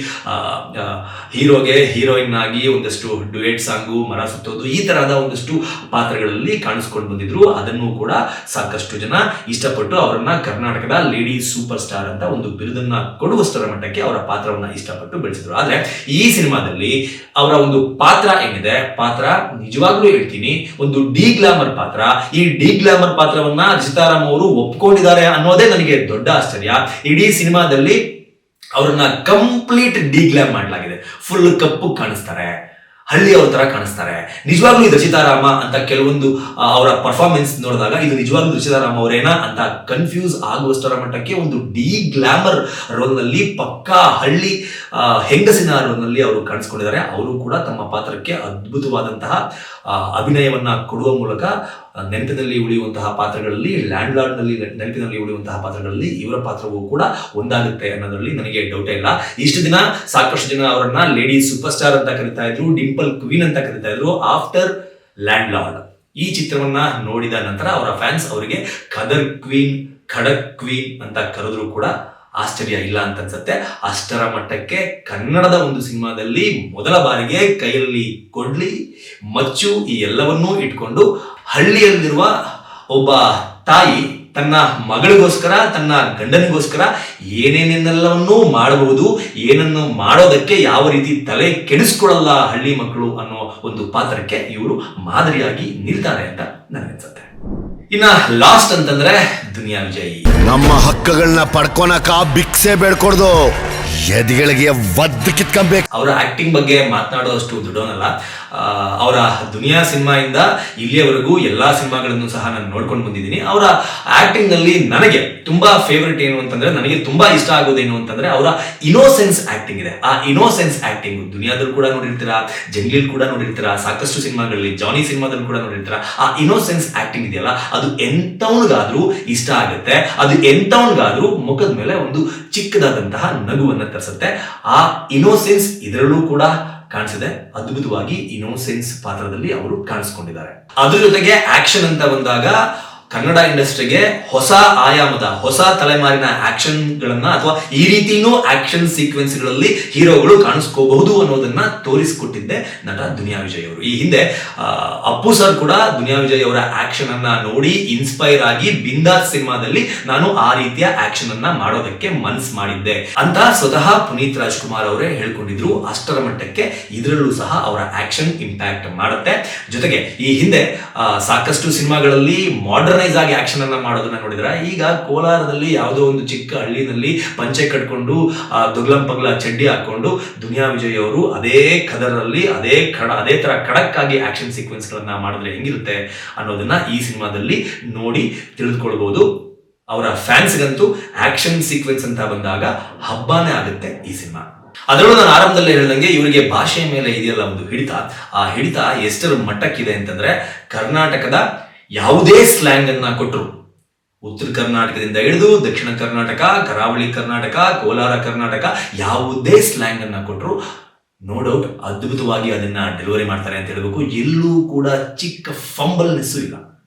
ಹೀರೋಗೆ ಹೀರೋಯಿನ್ ಆಗಿ ಒಂದಷ್ಟು ಡ್ಯುಯೆಟ್ ಸಾಂಗು, ಮರ ಸುತ್ತೋದು, ಈ ತರಹದ ಒಂದಷ್ಟು ಪಾತ್ರಗಳಲ್ಲಿ ಕಾಣಿಸ್ಕೊಂಡು ಬಂದಿದ್ರು. ಅದನ್ನು ಕೂಡ ಸಾಕಷ್ಟು ಜನ ಇಷ್ಟಪಟ್ಟು ಅವರನ್ನ ಕರ್ನಾಟಕದ ಲೇಡಿ ಸೂಪರ್ ಸ್ಟಾರ್ ಅಂತ ಒಂದು ಬಿರುದನ್ನ ಕೊಡುವಷ್ಟರ ಮಟ್ಟಕ್ಕೆ ಅವರ ಪಾತ್ರವನ್ನ ಇಷ್ಟಪಟ್ಟು ಬೆಳೆಸಿದ್ರು. ಆದ್ರೆ ಈ ಸಿನಿಮಾದಲ್ಲಿ ಅವರ ಒಂದು ಪಾತ್ರ ಏನಿದೆ, ಪಾತ್ರ ನಿಜವಾಗ್ಲೂ ಹೇಳ್ತೀನಿ ಒಂದು ಡಿ ಗ್ಲಾಮರ್ ಪಾತ್ರ. ಈ ಡಿ ಗ್ಲಾಮರ್ ಪಾತ್ರವನ್ನ ರಚಿತಾ ರಾಮ್ ಅವರು ಒಪ್ಕೊಂಡಿದ್ದಾರೆ ಅನ್ನೋದೇ ನನಗೆ ದೊಡ್ಡ ಆಶ್ಚರ್ಯ. ಇಡೀ ಸಿನಿಮಾದಲ್ಲಿ ಅವರನ್ನ ಕಂಪ್ಲೀಟ್ ಡಿ ಗ್ಲಾಮ್ ಮಾಡಲಾಗಿದೆ. ಫುಲ್ ಕಪ್ಪು ಕಾಣಿಸ್ತಾರೆ, ಹಳ್ಳಿ ಅವ್ರ ತರ ಕಾಣಿಸ್ತಾರೆ. ನಿಜವಾಗ್ಲೂ ಇದು ರಚಿತಾರಾಮ ಅಂತ ಕೆಲವೊಂದು ಅವರ ಪರ್ಫಾರ್ಮೆನ್ಸ್ ನೋಡಿದಾಗ ಇದು ನಿಜವಾಗ್ಲೂ ರಚಿತಾರಾಮ ಅವರೇನಾ ಅಂತ ಕನ್ಫ್ಯೂಸ್ ಆಗುವಷ್ಟರ ಮಟ್ಟಕ್ಕೆ ಒಂದು ಡಿ ಗ್ಲಾಮರ್ ರೋಲ್ ನಲ್ಲಿ, ಪಕ್ಕಾ ಹಳ್ಳಿ ಹೆಂಗಸಿನ ರೋಲ್ ನಲ್ಲಿ ಅವರು ಕಾಣಿಸ್ಕೊಂಡಿದ್ದಾರೆ. ಅವರು ಕೂಡ ತಮ್ಮ ಪಾತ್ರಕ್ಕೆ ಅದ್ಭುತವಾದಂತಹ ಅಭಿನಯವನ್ನ ಕೊಡುವ ಮೂಲಕ ನೆನಪಿನಲ್ಲಿ ಉಳಿಯುವಂತಹ ಪಾತ್ರಗಳಲ್ಲಿ, ಲ್ಯಾಂಡ್ ಲಾರ್ಡ್ ನಲ್ಲಿ ನೆನಪಿನಲ್ಲಿ ಉಳಿಯುವಂತಹ ಪಾತ್ರಗಳಲ್ಲಿ ಇವರ ಪಾತ್ರವೂ ಕೂಡ ಒಂದಾಗುತ್ತೆ ಅನ್ನೋದ್ರಲ್ಲಿ ನನಗೆ ಡೌಟೇ ಇಲ್ಲ. ಇಷ್ಟು ದಿನ ಸಾಕಷ್ಟು ಜನ ಅವರನ್ನ ಲೇಡಿ ಸೂಪರ್ ಸ್ಟಾರ್ ಅಂತ ಕರಿತಾ ಇದ್ರು, ಡಿಂಪಲ್ ಕ್ವೀನ್ ಅಂತ ಕರಿತಾ ಇದ್ರು. ಆಫ್ಟರ್ ಲ್ಯಾಂಡ್ ಲಾರ್ಡ್ ಈ ಚಿತ್ರವನ್ನ ನೋಡಿದ ನಂತರ ಅವರ ಫ್ಯಾನ್ಸ್ ಅವರಿಗೆ ಖದರ್ ಕ್ವೀನ್, ಖಡಕ್ ಕ್ವೀನ್ ಅಂತ ಕರೆದ್ರು ಕೂಡ ಆಶ್ಚರ್ಯ ಇಲ್ಲ ಅಂತ ಅನ್ಸುತ್ತೆ. ಅಷ್ಟರ ಮಟ್ಟಕ್ಕೆ ಕನ್ನಡದ ಒಂದು ಸಿನಿಮಾದಲ್ಲಿ ಮೊದಲ ಬಾರಿಗೆ ಕೈಯಲ್ಲಿ ಕೊಡ್ಲಿ, ಮಚ್ಚು ಈ ಎಲ್ಲವನ್ನೂ ಇಟ್ಕೊಂಡು ಹಳ್ಳಿಯಲ್ಲಿರುವ ಒಬ್ಬ ತಾಯಿ ತನ್ನ ಮಗಳಿಗೋಸ್ಕರ, ತನ್ನ ಗಂಡನಿಗೋಸ್ಕರ ಏನೇನೆಲ್ಲವನ್ನೂ ಮಾಡಬಹುದು, ಏನನ್ನು ಮಾಡೋದಕ್ಕೆ ಯಾವ ರೀತಿ ತಲೆ ಕೆಡಿಸ್ಕೊಳ್ಳಲ್ಲ ಹಳ್ಳಿ ಮಕ್ಕಳು ಅನ್ನೋ ಒಂದು ಪಾತ್ರಕ್ಕೆ ಇವರು ಮಾದರಿಯಾಗಿ ನಿಲ್ತಾರೆ ಅಂತ ನನಗನ್ಸುತ್ತೆ. ಇನ್ನ ಲಾಸ್ಟ್ ಅಂತಂದ್ರೆ ದುನಿಯಾ ವಿಜಯ್. ನಮ್ಮ ಹಕ್ಕುಗಳನ್ನ ಪಡ್ಕೊನಕ ಭಿಕ್ಷೆ ಬೇಡ್ಕೊಡ್ದು, ಎದಿಗಳಿಗೆ ಒದ್ದು ಕಿತ್ಕೊಂಬೇಕು. ಅವರ ಆಕ್ಟಿಂಗ್ ಬಗ್ಗೆ ಮಾತನಾಡುವಷ್ಟು ದೊಡ್ಡವನಲ್ಲ. ಅವರ ದುನಿಯಾ ಸಿನಿಮಾಯಿಂದ ಇಲ್ಲಿಯವರೆಗೂ ಎಲ್ಲಾ ಸಿನಿಮಾಗಳನ್ನು ಸಹ ನಾನು ನೋಡ್ಕೊಂಡು ಬಂದಿದ್ದೀನಿ. ಅವರ ಆಕ್ಟಿಂಗ್ ನಲ್ಲಿ ನನಗೆ ತುಂಬಾ ಫೇವರಿಟ್ ಏನು ಅಂತಂದ್ರೆ, ನನಗೆ ತುಂಬಾ ಇಷ್ಟ ಆಗೋದೇನು ಅಂತಂದ್ರೆ ಅವರ ಇನೋಸೆನ್ಸ್ ಆಕ್ಟಿಂಗ್ ಇದೆ. ಆ ಇನೋಸೆನ್ಸ್ ಆಕ್ಟಿಂಗ್ ದುನಿಯಾದಲ್ಲಿ ಕೂಡ ನೋಡಿರ್ತೀರಾ, ಜಂಗ್ಲಿಲ್ ಕೂಡ ನೋಡಿರ್ತೀರಾ, ಸಾಕಷ್ಟು ಸಿನಿಮಾಗಳಲ್ಲಿ, ಜಾನಿ ಸಿನಿಮಾದಲ್ಲಿ ಕೂಡ ನೋಡಿರ್ತೀರಾ. ಆ ಇನೋಸೆನ್ಸ್ ಆಕ್ಟಿಂಗ್ ಇದೆಯಲ್ಲ, ಅದು ಎಂತವನಿಗಾದ್ರೂ ಇಷ್ಟ ಆಗುತ್ತೆ. ಅದು ಎಂತವನಿಗಾದ್ರೂ ಮುಖದ ಮೇಲೆ ಒಂದು ಚಿಕ್ಕದಾದಂತಹ ನಗುವನ್ನ ತರಿಸುತ್ತೆ. ಆ ಇನೋಸೆನ್ಸ್ ಇದರಲ್ಲೂ ಕೂಡ ಕಾಣಿಸಿದೆ. ಅದ್ಭುತವಾಗಿ ಇನ್ನೋಸೆನ್ಸ್ ಪಾತ್ರದಲ್ಲಿ ಅವರು ಕಾಣಿಸ್ಕೊಂಡಿದ್ದಾರೆ. ಅದ್ರ ಜೊತೆಗೆ ಆಕ್ಷನ್ ಅಂತ ಬಂದಾಗ ಕನ್ನಡ ಇಂಡಸ್ಟ್ರಿಗೆ ಹೊಸ ಆಯಾಮದ, ಹೊಸ ತಲೆಮಾರಿನ ಆಕ್ಷನ್ ಗಳನ್ನ ಅಥವಾ ಈ ರೀತಿನೂ ಆಕ್ಷನ್ ಸೀಕ್ವೆನ್ಸ್ ಗಳಲ್ಲಿ ಹೀರೋಗಳು ಕಾಣಿಸ್ಕೋಬಹುದು ಅನ್ನೋದನ್ನ ತೋರಿಸಿಕೊಟ್ಟಿದ್ದೆ ನಟ ದುನಿಯಾ ವಿಜಯ್ ಅವರು. ಈ ಹಿಂದೆ ಅಪ್ಪು ಸರ್ ಕೂಡ ದುನಿಯಾ ವಿಜಯ್ ಅವರ ಆಕ್ಷನ್ ಅನ್ನ ನೋಡಿ ಇನ್ಸ್ಪೈರ್ ಆಗಿ ಬಿಂದಾಸ್ ಸಿನಿಮಾದಲ್ಲಿ ನಾನು ಆ ರೀತಿಯ ಆಕ್ಷನ್ ಅನ್ನ ಮಾಡೋದಕ್ಕೆ ಮನ್ಸ್ ಮಾಡಿದ್ದೆ ಅಂತ ಸ್ವತಃ ಪುನೀತ್ ರಾಜ್ಕುಮಾರ್ ಅವರೇ ಹೇಳ್ಕೊಂಡಿದ್ರು. ಅಷ್ಟರ ಮಟ್ಟಕ್ಕೆ ಇದರಲ್ಲೂ ಸಹ ಅವರ ಆಕ್ಷನ್ ಇಂಪ್ಯಾಕ್ಟ್ ಮಾಡುತ್ತೆ. ಜೊತೆಗೆ ಈ ಹಿಂದೆ ಸಾಕಷ್ಟು ಸಿನಿಮಾಗಳಲ್ಲಿ ಮಾಡರ್ನೈಸ್ ಆಗಿ ಆಕ್ಷನ್ ಅನ್ನ ಮಾಡೋದನ್ನ ನೋಡಿದ್ರೆ, ಈಗ ಕೋಲಾರದಲ್ಲಿ ಯಾವುದೋ ಒಂದು ಚಿಕ್ಕ ಹಳ್ಳಿನಲ್ಲಿ ಪಂಚೆ ಕಟ್ಕೊಂಡು ದೊಗ್ಲಂ ಪಗ್ಲ ಚಡ್ಡಿ ಹಾಕೊಂಡು ದುನಿಯಾ ವಿಜಯ್ ಅವರು ಅದೇ ಕದರಲ್ಲಿ ಅದೇ ತರ ಖಡಕ್ ಆಗಿ ಆಕ್ಷನ್ ಸೀಕ್ವೆನ್ಸ್ ಗಳನ್ನ ಮಾಡಿದ್ರೆ ಹೆಂಗಿರುತ್ತೆ ಅನ್ನೋದನ್ನ ಈ ಸಿನಿಮಾದಲ್ಲಿ ನೋಡಿ ತಿಳಿದುಕೊಳ್ಬಹುದು. ಅವರ ಫ್ಯಾನ್ಸ್ಗಂತೂ ಆಕ್ಷನ್ ಸೀಕ್ವೆನ್ಸ್ ಅಂತ ಬಂದಾಗ ಹಬ್ಬನೇ ಆಗುತ್ತೆ ಈ ಸಿನಿಮಾ. ಅದರಲ್ಲೂ ನಾನು ಆರಂಭದಲ್ಲೇ ಹೇಳಿದಂಗೆ ಇವರಿಗೆ ಭಾಷೆಯ ಮೇಲೆ ಇದೆಯಲ್ಲ ಒಂದು ಹಿಡಿತ, ಆ ಹಿಡಿತ ಎಷ್ಟರ ಮಟ್ಟಕ್ಕಿದೆ ಅಂತಂದ್ರೆ ಕರ್ನಾಟಕದ ಯಾವುದೇ ಸ್ಲ್ಯಾಂಗ್ ಅನ್ನ ಕೊಟ್ಟರು, ಉತ್ತರ ಕರ್ನಾಟಕದಿಂದ ಹಿಡಿದು ದಕ್ಷಿಣ ಕರ್ನಾಟಕ, ಕರಾವಳಿ ಕರ್ನಾಟಕ, ಕೋಲಾರ ಕರ್ನಾಟಕ, ಯಾವುದೇ ಸ್ಲ್ಯಾಂಗ್ ಅನ್ನ ಕೊಟ್ಟರು ನೋ ಡೌಟ್ ಅದ್ಭುತವಾಗಿ ಅದನ್ನ ಡೆಲಿವರಿ ಮಾಡ್ತಾರೆ ಅಂತ ಹೇಳ್ಬೇಕು. ಎಲ್ಲೂ ಕೂಡ ಚಿಕ್ಕ ಫಂಬಲ್ನೆಸ್ಸು ಇಲ್ಲ.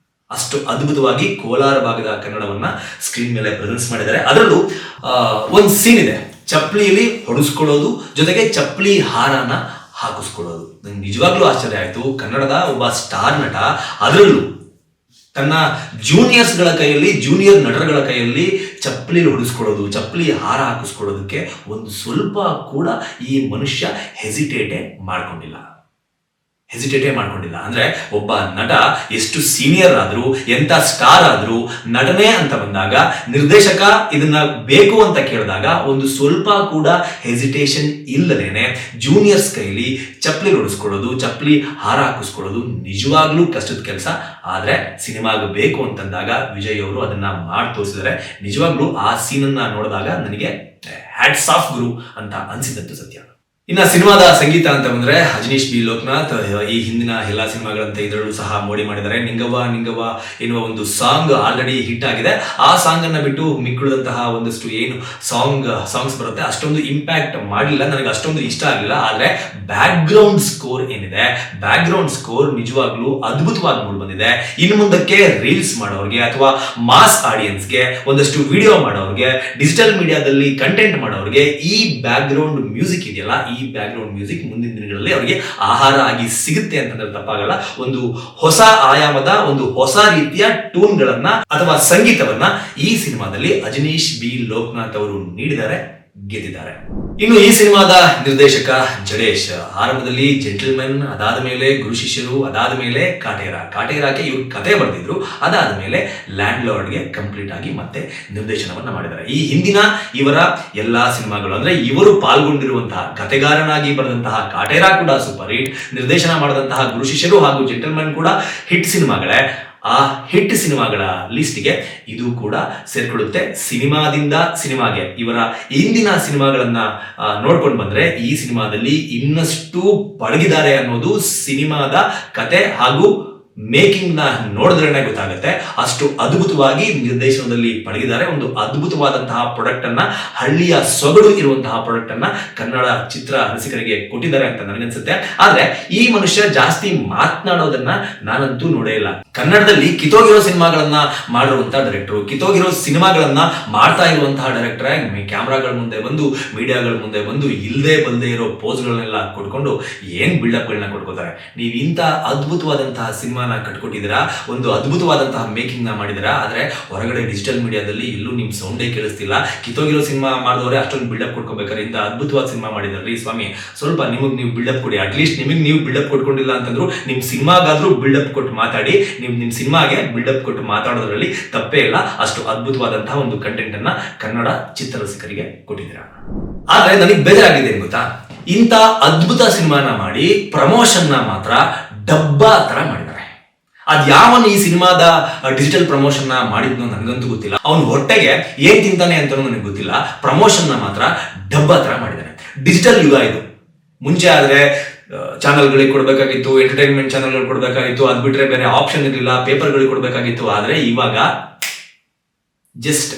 ಅಷ್ಟು ಅದ್ಭುತವಾಗಿ ಕೋಲಾರ ಭಾಗದ ಕನ್ನಡವನ್ನ ಸ್ಕ್ರೀನ್ ಮೇಲೆ ಪ್ರೆಸೆನ್ಸ್ ಮಾಡಿದ್ದಾರೆ. ಅದರಲ್ಲೂ ಒಂದು ಸೀನ್ ಇದೆ, ಚಪ್ಪಲಿಯಲ್ಲಿ ಹೊಡೆಸ್ಕೊಳ್ಳೋದು, ಜೊತೆಗೆ ಚಪ್ಪಲಿ ಹಾರನ ಹಾಕಿಸ್ಕೊಳ್ಳೋದು. ನಂಗೆ ನಿಜವಾಗ್ಲೂ ಆಶ್ಚರ್ಯ ಆಯ್ತು. ಕನ್ನಡದ ಒಬ್ಬ ಸ್ಟಾರ್ ನಟ, ಅದರಲ್ಲೂ ತನ್ನ ಜೂನಿಯರ್ಸ್ಗಳ ಕೈಯಲ್ಲಿ, ಜೂನಿಯರ್ ನಟರುಗಳ ಕೈಯಲ್ಲಿ ಚಪ್ಪಲಿ ಹೊಡಿಸ್ಕೊಳ್ಳೋದು, ಚಪ್ಪಲಿ ಹಾರ ಹಾಕಿಸ್ಕೊಳ್ಳೋದಕ್ಕೆ ಒಂದು ಸ್ವಲ್ಪ ಕೂಡ ಈ ಮನುಷ್ಯ ಹೆಸಿಟೇಟೇ ಮಾಡ್ಕೊಂಡಿಲ್ಲ. ಅಂದ್ರೆ ಒಬ್ಬ ನಟ ಎಷ್ಟು ಸೀನಿಯರ್ ಆದ್ರೂ, ಎಂತ ಸ್ಟಾರ್ ಆದ್ರೂ, ನಟನೆ ಅಂತ ಬಂದಾಗ, ನಿರ್ದೇಶಕ ಇದನ್ನ ಬೇಕು ಅಂತ ಕೇಳಿದಾಗ ಒಂದು ಸ್ವಲ್ಪ ಕೂಡ ಹೆಸಿಟೇಷನ್ ಇಲ್ಲದೇನೆ ಜೂನಿಯರ್ಸ್ ಕೈಲಿ ಚಪ್ಪಲಿ ಹೊಡಿಸ್ಕೊಳ್ಳೋದು, ಚಪ್ಪಲಿ ಹಾರ ಹಾಕಿಸ್ಕೊಳ್ಳೋದು ನಿಜವಾಗ್ಲೂ ಕಷ್ಟದ ಕೆಲಸ. ಆದ್ರೆ ಸಿನಿಮಾಗ ಬೇಕು ಅಂತಂದಾಗ ವಿಜಯ್ ಅವರು ಅದನ್ನ ಮಾಡಿ ತೋರಿಸಿದ್ದಾರೆ. ನಿಜವಾಗ್ಲೂ ಆ ಸೀನನ್ನ ನೋಡಿದಾಗ ನನಗೆ ಹ್ಯಾಟ್ಸ್ ಆಫ್ ಗುರು ಅಂತ ಅನ್ಸಿದಂತು ಸತ್ಯ. ಇನ್ನ ಸಿನಿಮಾದ ಸಂಗೀತ ಅಂತ ಬಂದ್ರೆ ಅಜನೀಶ್ ಬಿ ಲೋಕನಾಥ್ ಈ ಹಿಂದಿನ ಎಲ್ಲಾ ಸಿನಿಮಾಗಳಂತೆ ಇದರಲ್ಲೂ ಸಹ ಮೋಡಿ ಮಾಡಿದ್ದಾರೆ. ನಿಂಗವ್ವ ನಿಂಗವ್ವ ಎನ್ನುವ ಒಂದು ಸಾಂಗ್ ಆಲ್ರೆಡಿ ಹಿಟ್ ಆಗಿದೆ. ಆ ಸಾಂಗ್ ಅನ್ನ ಬಿಟ್ಟು ಮಿಕ್ಕುಳಿದಂತಹ ಒಂದಷ್ಟು ಏನು ಸಾಂಗ್ಸ್ ಬರುತ್ತೆ ಅಷ್ಟೊಂದು ಇಂಪ್ಯಾಕ್ಟ್ ಮಾಡಲಿಲ್ಲ, ನನಗೆ ಅಷ್ಟೊಂದು ಇಷ್ಟ ಆಗಲಿಲ್ಲ. ಆದ್ರೆ ಬ್ಯಾಕ್ ಗ್ರೌಂಡ್ ಸ್ಕೋರ್ ಏನಿದೆ, ಬ್ಯಾಕ್ ಗ್ರೌಂಡ್ ಸ್ಕೋರ್ ನಿಜವಾಗ್ಲೂ ಅದ್ಭುತವಾಗಿ ಮೂಡಿ ಬಂದಿದೆ. ಇನ್ನು ಮುಂದಕ್ಕೆ ರೀಲ್ಸ್ ಮಾಡೋರಿಗೆ ಅಥವಾ ಮಾಸ್ ಆಡಿಯನ್ಸ್ಗೆ, ಒಂದಷ್ಟು ವಿಡಿಯೋ ಮಾಡೋರಿಗೆ, ಡಿಜಿಟಲ್ ಮೀಡಿಯಾದಲ್ಲಿ ಕಂಟೆಂಟ್ ಮಾಡೋರಿಗೆ ಈ ಬ್ಯಾಕ್ ಗ್ರೌಂಡ್ ಮ್ಯೂಸಿಕ್ ಇದೆಯಲ್ಲ, ಈ ಬ್ಯಾಕ್ ಗ್ರೌಂಡ್ ಮ್ಯೂಸಿಕ್ ಮುಂದಿನ ದಿನಗಳಲ್ಲಿ ಅವರಿಗೆ ಆಹಾರ ಆಗಿ ಸಿಗುತ್ತೆ ಅಂತಂದ್ರೆ ತಪ್ಪಾಗಲ್ಲ. ಒಂದು ಹೊಸ ಆಯಾಮದ, ಒಂದು ಹೊಸ ರೀತಿಯ ಟ್ಯೂನ್ಗಳನ್ನ ಅಥವಾ ಸಂಗೀತವನ್ನ ಈ ಸಿನಿಮಾದಲ್ಲಿ ಅಜನೀಶ್ ಬಿ ಲೋಕನಾಥ್ ಅವರು ನೀಡಿದ್ದಾರೆ, ಗೆದ್ದಿದ್ದಾರೆ. ಇನ್ನು ಈ ಸಿನಿಮಾದ ನಿರ್ದೇಶಕ ಜಡೇಶ್ ಆರಂಭದಲ್ಲಿ ಜೆಂಟಲ್ಮನ್, ಅದಾದ ಮೇಲೆ ಗುರು ಶಿಷ್ಯರು, ಅದಾದ ಮೇಲೆ ಕಾಟೇರಾಕ್ಕೆ ಇವರು ಕತೆ ಬರೆದಿದ್ರು. ಅದಾದ ಮೇಲೆ ಲ್ಯಾಂಡ್ ಲಾರ್ಡ್ಗೆ ಕಂಪ್ಲೀಟ್ ಆಗಿ ಮತ್ತೆ ನಿರ್ದೇಶನವನ್ನ ಮಾಡಿದ್ದಾರೆ. ಈ ಹಿಂದಿನ ಇವರ ಎಲ್ಲಾ ಸಿನಿಮಾಗಳು ಅಂದ್ರೆ ಇವರು ಪಾಲ್ಗೊಂಡಿರುವಂತಹ ಕತೆಗಾರನಾಗಿ ಬರೆದಂತಹ ಕಾಟೇರಾ ಕೂಡ ಸೂಪರ್ ಹಿಟ್, ನಿರ್ದೇಶನ ಮಾಡಿದಂತಹ ಗುರು ಶಿಷ್ಯರು ಹಾಗೂ ಜೆಂಟಲ್ಮನ್ ಕೂಡ ಹಿಟ್ ಸಿನಿಮಾಗಳೇ. ಆ ಹಿಟ್ ಸಿನಿಮಾಗಳ ಲಿಸ್ಟ್ಗೆ ಇದು ಕೂಡ ಸೇರ್ಕೊಳ್ಳುತ್ತೆ. ಸಿನಿಮಾದಿಂದ ಸಿನಿಮಾಗೆ ಇವರ ಇಂದಿನ ಸಿನಿಮಾಗಳನ್ನ ನೋಡ್ಕೊಂಡು ಬಂದ್ರೆ ಈ ಸಿನಿಮಾದಲ್ಲಿ ಇನ್ನಷ್ಟು ಪಳಗಿದ್ದಾರೆ ಅನ್ನೋದು ಸಿನಿಮಾದ ಕತೆ ಹಾಗೂ ಮೇಕಿಂಗ್ ನ ನೋಡಿದ್ರೇನೆ ಗೊತ್ತಾಗುತ್ತೆ. ಅಷ್ಟು ಅದ್ಭುತವಾಗಿ ನಿರ್ದೇಶನದಲ್ಲಿ ಪಳಗಿದ್ದಾರೆ. ಒಂದು ಅದ್ಭುತವಾದಂತಹ ಪ್ರಾಡಕ್ಟ್ ಅನ್ನ, ಹಳ್ಳಿಯ ಸೊಗಡು ಇರುವಂತಹ ಪ್ರಾಡಕ್ಟ್ ಅನ್ನ ಕನ್ನಡ ಚಿತ್ರ ರಸಿಕರಿಗೆ ಕೊಟ್ಟಿದ್ದಾರೆ ಅಂತ ನನಗನ್ಸುತ್ತೆ. ಆದ್ರೆ ಈ ಮನುಷ್ಯ ಜಾಸ್ತಿ ಮಾತನಾಡೋದನ್ನ ನಾನಂತೂ ನೋಡೇ ಇಲ್ಲ. ಕನ್ನಡದಲ್ಲಿ ಕಿತ್ತೋಗಿರೋ ಸಿನಿಮಾಗಳನ್ನ ಮಾಡಿರುವಂತ ಡೈರೆಕ್ಟರ್, ಕಿತ್ತೋಗಿರೋ ಸಿನಿಮಾಗಳನ್ನ ಮಾಡ್ತಾ ಇರುವಂತಹ ಡೈರೆಕ್ಟರ್ ಕ್ಯಾಮ್ರಾಗಳ ಮುಂದೆ ಬಂದು, ಮೀಡಿಯಾಗಳ ಮುಂದೆ ಬಂದು ಇಲ್ಲದೆ ಬಲ್ಲದೆ ಇರೋ ಪೋಸ್ಗಳನ್ನೆಲ್ಲ ಕೊಟ್ಕೊಂಡು ಏನ್ ಬಿಲ್ಡಪ್ಗಳನ್ನ ಕೊಟ್ಕೋತಾರೆ. ನೀವು ಇಂಥ ಅದ್ಭುತವಾದಂತಹ ಸಿನಿಮಾ ಕಟ್ಕೊಟ್ಟಿದ್ದೀರಾ, ಒಂದು ಅದ್ಭುತವಾದಂತಹ ಮೇಕಿಂಗ್ ನ ಮಾಡಿದಿರಾ, ಆದ್ರೆ ಹೊರಗಡೆ ಡಿಜಿಟಲ್ ಮೀಡಿಯಾದಲ್ಲಿ ಎಲ್ಲೂ ನಿಮ್ ಸೌಂಡೇ ಕೇಳಿಸ್ತಿಲ್ಲ. ಕಿತ್ತೋಗಿರೋ ಸಿನಿಮಾ ಮಾಡಿದವರೇ ಅಷ್ಟೊಂದು ಬಿಲ್ಡಪ್ ಕೊಡ್ಕೋಬೇಕಾದ್ರೆ ಇಂಥ ಅದ್ಭುತವಾದ ಸಿನಿಮಾ ಮಾಡಿದ್ರಿ ಸ್ವಾಮಿ, ಸ್ವಲ್ಪ ನಿಮಗೆ ನೀವು ಬಿಲ್ಡಪ್ ಕೊಡಿ. ಅಟ್ಲೀಸ್ಟ್ ನಿಮಗೆ ನೀವು ಬಿಲ್ಡಪ್ ಕೊಟ್ಕೊಂಡಿಲ್ಲ ಅಂತಂದ್ರು ನಿಮ್ ಸಿನಿಮಾಗಾದ್ರೂ ಬಿಲ್ಡಪ್ ಕೊಟ್ಟು ಮಾತಾಡಿ. ನಿಮ್ ಸಿನಿಮಾಗೆ ಬಿಲ್ಡಪ್ ಕೊಟ್ಟು ಮಾತಾಡೋದ್ರಲ್ಲಿ ತಪ್ಪೇ ಇಲ್ಲ. ಅಷ್ಟು ಅದ್ಭುತವಾದಂತಹ ಒಂದು ಕಂಟೆಂಟ್ ಅನ್ನ ಕನ್ನಡ ಚಿತ್ರರಸಿಕರಿಗೆ ಕೊಟ್ಟಿದ್ದೀರಾ. ಆದ್ರೆ ನನಗೆ ಬೇಜಾರಾಗಿದೆ ಏನ್ ಗೊತ್ತಾ, ಇಂಥ ಅದ್ಭುತ ಸಿನಿಮಾನ ಮಾಡಿ ಪ್ರಮೋಷನ್ ನ ಮಾತ್ರ ಡಬ್ಬಾ ತರ ಮಾಡಿದ್ದಾರೆ. ಅದ್ಯಾವನು ಈ ಸಿನಿಮಾದ ಡಿಜಿಟಲ್ ಪ್ರಮೋಷನ್ ನ ಮಾಡಿದ್ನೋ ನನಗಂತೂ ಗೊತ್ತಿಲ್ಲ. ಅವನು ಹೊಟ್ಟೆಗೆ ಏನ್ ತಿಂತಾನೆ ಅಂತ ನನಗೆ ಗೊತ್ತಿಲ್ಲ. ಪ್ರಮೋಷನ್ ನ ಮಾತ್ರ ಡಬ್ಬಾ ತರ ಮಾಡಿದ್ದಾನೆ. ಡಿಜಿಟಲ್ ಯುಗ ಇದು. ಮುಂಚೆ ಆದ್ರೆ ಚಾನಲ್ಗಳಿಗೆ ಕೊಡ್ಬೇಕಾಗಿತ್ತು, ಎಂಟರ್ಟೈನ್ಮೆಂಟ್ ಚಾನಲ್ಗಳು ಕೊಡ್ಬೇಕಾಗಿತ್ತು, ಅದ್ ಬಿಟ್ರೆ ಬೇರೆ ಆಪ್ಷನ್ ಇರಲಿಲ್ಲ, ಪೇಪರ್ಗಳಿಗೆ ಕೊಡ್ಬೇಕಾಗಿತ್ತು. ಆದ್ರೆ ಇವಾಗ ಜಸ್ಟ್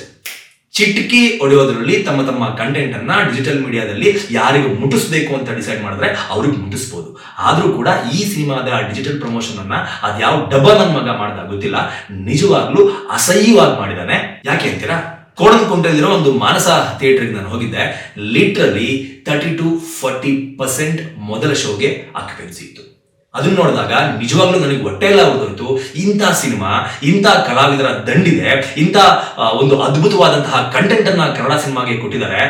ಚಿಟಕಿ ಹೊಡೆಯೋದ್ರಲ್ಲಿ ತಮ್ಮ ತಮ್ಮ ಕಂಟೆಂಟ್ ಅನ್ನ ಡಿಜಿಟಲ್ ಮೀಡಿಯಾದಲ್ಲಿ ಯಾರಿಗೆ ಮುಟ್ಟಿಸ್ಬೇಕು ಅಂತ ಡಿಸೈಡ್ ಮಾಡಿದ್ರೆ ಅವ್ರಿಗೆ ಮುಟ್ಟಿಸ್ಬೋದು. ಆದ್ರೂ ಕೂಡ ಈ ಸಿನಿಮಾದ ಡಿಜಿಟಲ್ ಪ್ರಮೋಷನ್ ಅನ್ನ ಅದ್ಯಾವ ಡಬ್ಬ ನನ್ನ ಮಗ ಮಾಡ್ದ ಗೊತ್ತಿಲ್ಲ, ನಿಜವಾಗ್ಲೂ ಅಸಹ್ಯವಾಗಿ ಮಾಡಿದಾನೆ. ಯಾಕೆ ಅಂತೀರಾ? ಕೋಣನಕುಂಟೆಯಲ್ಲಿರೋ ಒಂದು ಮಾನಸ ಥಿಯೇಟರ್ಗೆ ನಾನು ಹೋಗಿದ್ದೆ. ಲಿಟ್ರಲಿ 30-40% ಮೊದಲ ಶೋಗೆ ಆಕ್ಯುಪೆನ್ಸಿ ಇತ್ತು. ಅದನ್ನ ನೋಡಿದಾಗ ನಿಜವಾಗ್ಲೂ ನನಗೆ ಹೊಟ್ಟೆ ಎಲ್ಲ ಉರಿದೋಯ್ತು. ಇಂಥ ಸಿನಿಮಾ, ಇಂಥ ಕಲಾವಿದರ ದಂಡಿದೆ, ಇಂಥ ಒಂದು ಅದ್ಭುತವಾದಂತಹ ಕಂಟೆಂಟ್ ಅನ್ನ ಕನ್ನಡ ಸಿನಿಮಾಗೆ ಕೊಟ್ಟಿದ್ದಾರೆ.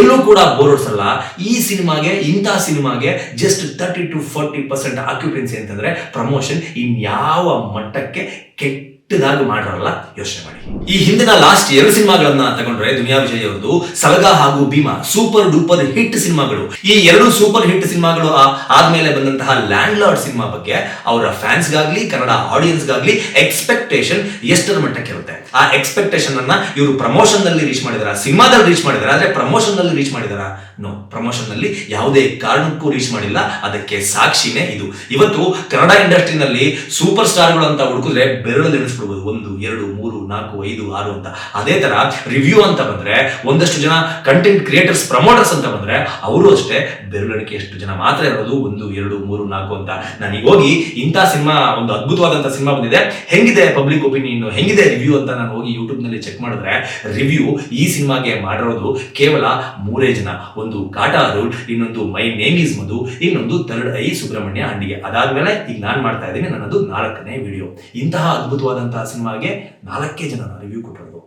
ಎಲ್ಲೂ ಕೂಡ ಬೋರ್ ಹೊಡ್ಸಲ್ಲ. ಈ ಸಿನಿಮಾಗೆ, ಇಂಥ ಸಿನಿಮಾಗೆ ಜಸ್ಟ್ 30-40% ಆಕ್ಯುಪೆನ್ಸಿ ಅಂತಂದ್ರೆ ಪ್ರಮೋಷನ್ ಇನ್ಯಾವ ಮಟ್ಟಕ್ಕೆ ಕೆಟ್ಟದಾಗಿ ಮಾಡಿರಲ್ಲ, ಯೋಚನೆ ಮಾಡಿ. ಈ ಹಿಂದಿನ ಲಾಸ್ಟ್ 2 ಸಿನಿಮಾಗಳನ್ನ ತಗೊಂಡ್ರೆ ದುನಿಯಾ ವಿಜಯ್ ಅವರದು ಸಲಗ ಹಾಗೂ ಭೀಮಾ ಸೂಪರ್ ಡೂಪರ್ ಹಿಟ್ ಸಿನಿಮಾಗಳು. ಈ 2 ಸೂಪರ್ ಹಿಟ್ ಸಿನಿಮಾಗಳು ಆದ್ಮೇಲೆ ಬಂದಂತಹ ಲ್ಯಾಂಡ್ ಲಾರ್ಡ್ ಸಿನಿಮಾ ಬಗ್ಗೆ ಅವರ ಫ್ಯಾನ್ಸ್ ಗಾಗ್ಲಿ ಕನ್ನಡ ಆಡಿಯನ್ಸ್ ಗಾಗ್ಲಿ ಎಕ್ಸ್ಪೆಕ್ಟೇಷನ್ ಎಷ್ಟರ ಮಟ್ಟಕ್ಕೆ ಇರುತ್ತೆ. ಆ ಎಕ್ಸ್ಪೆಕ್ಟೇಷನ್ ಅನ್ನ ಇವರು ಪ್ರಮೋಷನ್ ನಲ್ಲಿ ರೀಚ್ ಮಾಡಿದಾರ, ಸಿನಿಮಾದಲ್ಲಿ ರೀಚ್ ಮಾಡಿದಾರ, ಆದ್ರೆ ಪ್ರಮೋಷನ್ ನಲ್ಲಿ ರೀಚ್ ಮಾಡಿದಾರ? ನೋ, ಪ್ರಮೋಷನ್ ನಲ್ಲಿ ಯಾವುದೇ ಕಾರಣಕ್ಕೂ ರೀಚ್ ಮಾಡಿಲ್ಲ. ಅದಕ್ಕೆ ಸಾಕ್ಷಿನೇ ಇದು. ಇವತ್ತು ಕನ್ನಡ ಇಂಡಸ್ಟ್ರಿನಲ್ಲಿ ಸೂಪರ್ ಸ್ಟಾರ್ಗಳು ಅಂತ ಹುಡುಕಿದ್ರೆ ಬೆರಳಲ್ಲಿ ಎಣಿಸ್ಬಿಡ್ಬೋದು, 1, 2, 3, 4, 5, 6 ಅಂತ. ಅದೇ ತರ ರಿವ್ಯೂ ಅಂತ ಬಂದ್ರೆ, ಒಂದಷ್ಟು ಜನ ಕಂಟೆಂಟ್ ಕ್ರಿಯೇಟರ್ಸ್ ಪ್ರಮೋಟರ್ಸ್ ಅಂತ ಬಂದ್ರೆ ಅವರು ಅಷ್ಟೇ ಬೆರಳಿಕೆ ಎಷ್ಟು ಜನ ಮಾತ್ರ ಇರೋದು, 1, 2, 3, 4 ಅಂತ. ನನಗೆ ಹೋಗಿ ಇಂಥ ಸಿನಿಮಾ, ಒಂದು ಅದ್ಭುತವಾದಂತಹ ಸಿನಿಮಾ ಬಂದಿದೆ, ಹೆಂಗಿದೆ ಪಬ್ಲಿಕ್ ಒಪಿನಿಯನ್, ಹೆಂಗಿದೆ ರಿವ್ಯೂ ಅಂತ ನಾನು ಹೋಗಿ ಯೂಟ್ಯೂಬ್ ನಲ್ಲಿ ಚೆಕ್ ಮಾಡಿದ್ರೆ ರಿವ್ಯೂ ಈ ಸಿನಿಮಾಗೆ ಮಾಡಿರೋದು ಕೇವಲ 3 ಜನ. ಒಂದು ಕಾಟಾ ಅರುಳ್, ಇನ್ನೊಂದು ಮೈ ನೇಮ್ ಈಸ್ ಮಧು, ಇನ್ನೊಂದು ಥರ್ಡ್ ಐ ಸುಬ್ರಹ್ಮಣ್ಯ ಅಂಡಿಗೆ. ಅದಾದ್ಮೇಲೆ ಈಗ ನಾನು ಮಾಡ್ತಾ ಇದ್ದೀನಿ ನನ್ನದು 4ನೇ ವಿಡಿಯೋ. ಇಂತಹ ಅದ್ಭುತವಾದಂತಹ ಸಿನಿಮಾಗೆ 4 ಜನ ರಿವ್ಯೂ ಕೊಟ್ಟಿರೋದು.